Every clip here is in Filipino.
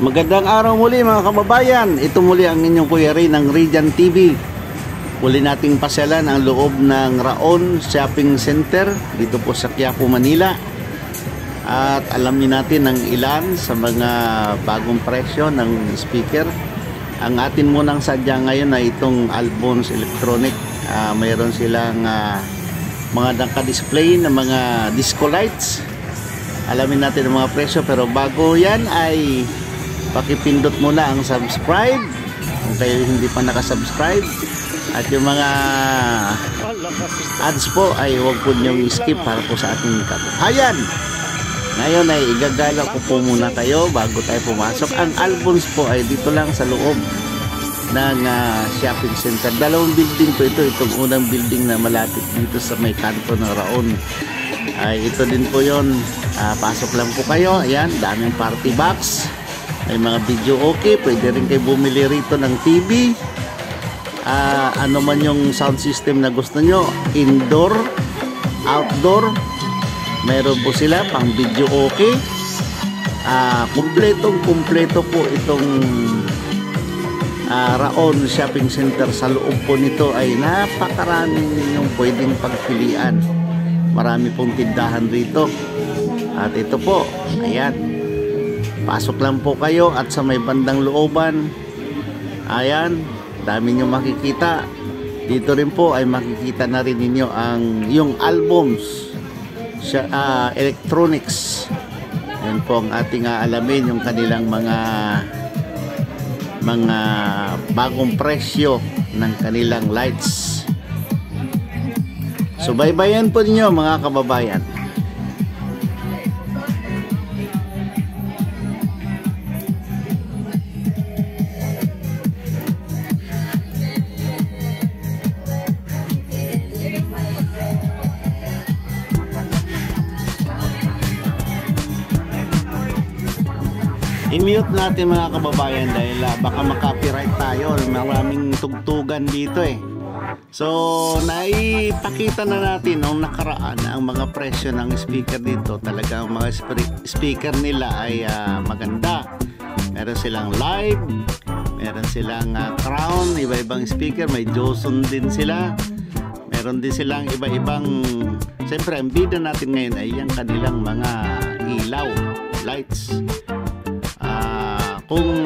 Magandang araw muli mga kababayan. Ito muli ang inyong Kuya Ray ng Radiant TV. Muli nating pasyalan ang loob ng Raon Shopping Center dito po sa Quiapo, Manila. At alamin natin ang ilan sa mga bagong presyo ng speaker. Ang atin munang sadya ngayon ay itong Albons Electronic. Mayroon silang mga naka-display na mga disco lights. Alamin natin ang mga presyo, pero bago yan ay pakipindot muna ang subscribe kung kayo hindi pa nakasubscribe, at yung mga ads po ay huwag po niyong skip para po sa ating kabuhayan. Ngayon ay igagala ko po muna kayo bago tayo pumasok. Ang Albons po ay dito lang sa loob ng shopping center. Dalawang building po ito. Itong unang building na malapit dito sa may kanto ng Raon ay ito din po yon. Pasok lang po kayo. Ayan, daming party box, may mga video okay. Pwede rin kayo bumili rito ng TV. Ano man yung sound system na gusto nyo, indoor, outdoor, meron po sila pang video okay. Kumpleto po itong Raon Shopping Center. Sa loob po nito ay napakaraming yung pwedeng pagpilian. Marami pong tindahan rito. At ito po, ayan, pasok lang po kayo at sa may bandang looban, ayan, dami nyo makikita. Dito rin po ay makikita na rin ninyo yung Albons Electronics. Yan po ang ating alamin, yung kanilang mga bagong presyo ng kanilang lights. So baybayan po ninyo mga kababayan. I-mute natin mga kababayan dahil baka makapiright tayo. Maraming tugtugan dito eh. So naipakita na natin nung nakaraan ang mga presyo ng speaker dito. Talaga ang mga speaker nila ay maganda. Meron silang live, meron silang crown, iba-ibang speaker. May Joson din sila. Meron din silang iba-ibang. Siyempre ang bida natin ngayon ay yung kanilang mga ilaw, lights. Kung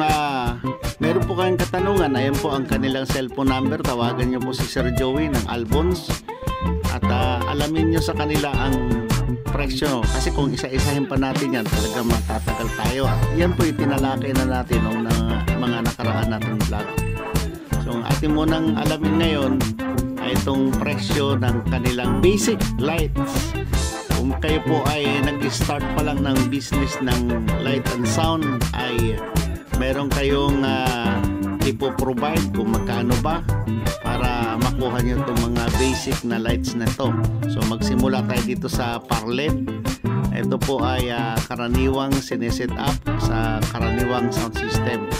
meron po kayong katanungan, ayan po ang kanilang cellphone number. Tawagan nyo po si Sir Joey ng Albons at alamin nyo sa kanila ang presyo, kasi kung isa-isahin pa natin yan talaga magtatagal tayo. At yan po itinalakay na natin ng mga nakaraan natin vlog. So ang ating munang alamin ngayon ay itong presyo ng kanilang basic lights. Kung kayo po ay nag-start pa lang ng business ng light and sound, ay meron kayong ipoprovide kung magkano ba para makuha nyo itong mga basic na lights na to. So magsimula tayo dito sa Parled. Ito po ay karaniwang sineset up sa karaniwang sound system.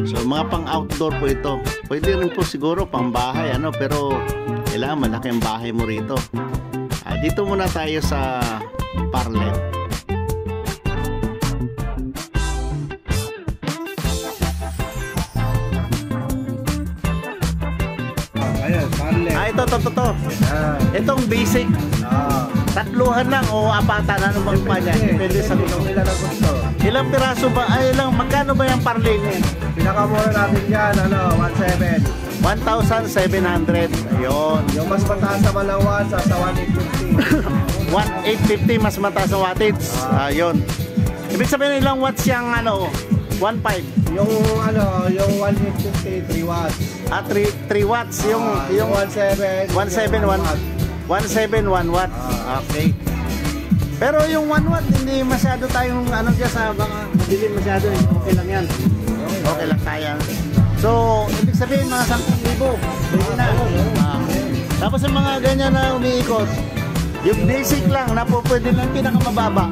So mga pang outdoor po ito. Pwede rin po siguro pang bahay, pero kailangan malaki ang bahay mo rito. Dito muna tayo sa Parled. Ito. Itong basic. Tatluhan lang o apatan, ano bang pa niya? Depende sa gusto. Ilang piraso ba? Magkano ba yung Parled? Pinakamura natin dyan, 1,700. Ayun. Yung mas mataas naman ng watts, sa 1,850. 1,850 mas mataas ang wattage. Ayun. Ibig sabihin ilang watts yung 1.5? Yung 1,850, 3 watts. 3 watts. Yung 1,700. 171 watts. Okay. Pero yung 1 watt, hindi masyado tayong dyan sa baka madilim masyado. Okay lang yan. Okay lang tayo. So, ibig sabihin mga 10,000. Pwede na. Tapos yung mga ganyan na umiikot, yung basic lang na po pwede lang pinakamababa.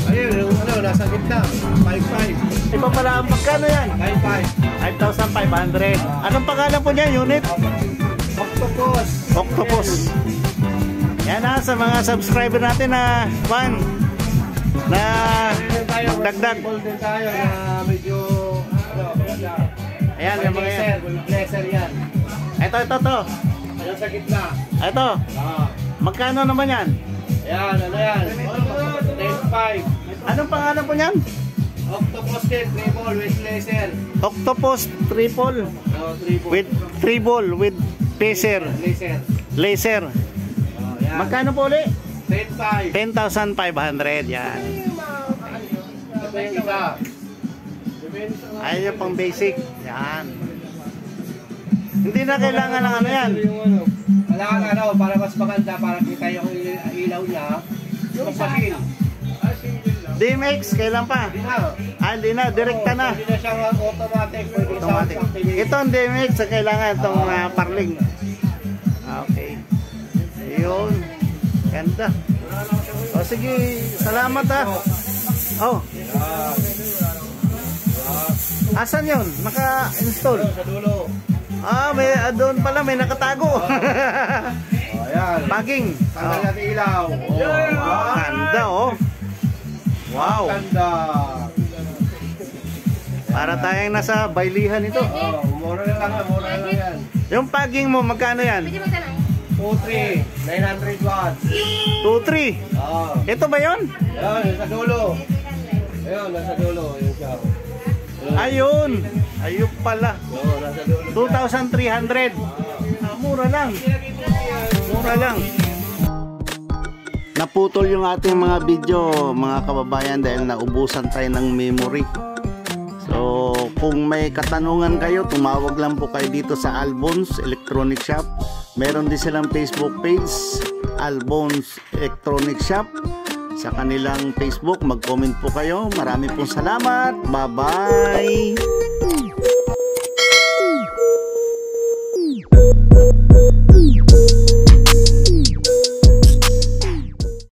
Ayun, yung nasa gitna, 5,500. Iba pala, magkano yan? 5,500. Anong pangalan po niya, unit? Octopus. Yan sa mga subscriber natin na dagdag. Din tayo na medyo ito. Ayan sa gitna. Ito. Ah. Magkano naman yan? Ayan, ano yan? 10.5. Anong pangalan po niyan? Octopus din, triple with laser. Octopus triple Oh, triple. with triple with laser. Laser. Laser. Oh, yan. Magkano po ulit? 10.5. 10,500 yan. Ito yung isa. Ayun yung pang basic. Yan. Hindi na kailangan ng ano yan. Kailangan ano, para mas maganda, para kita yung ilaw niya. Yung machine. DMX, kailan pa? Hindi na. Hindi na, direkta na. Hindi na siyang automatic. Pwede Automatic. sound activate. Ito ang DMX, kailangan itong parling. Okay. Ayun. Ganda. O sige, salamat ha. Oh. Asan yun? Naka-install? Sa dulo. May doon pala, may nakatago. Ayan. Paging. Tanggal natin ilaw. Ganda oh. Wow. Ganda. Para tayong nasa bailihan ito. Oh, mura na lang, mura na lang yan. Yung paging mo, magkano yan? 2.3, 900 watts. 2.3. Oh. Ito ba yun? Ayan, nasa dulo. Ayun, nasa dulo. Ayun siya. Ayun. Ayun pala. Oo, nasa dulo. 2,300. Mura lang. Mura lang. Naputol yung ating mga video, mga kababayan, dahil naubusan tayo ng memory. So, kung may katanungan kayo, tumawag lang po kayo dito sa Albons Electronic Shop. Meron din silang Facebook page, Albons Electronic Shop. Sa kanilang Facebook, mag-comment po kayo. Marami pong salamat. Bye-bye!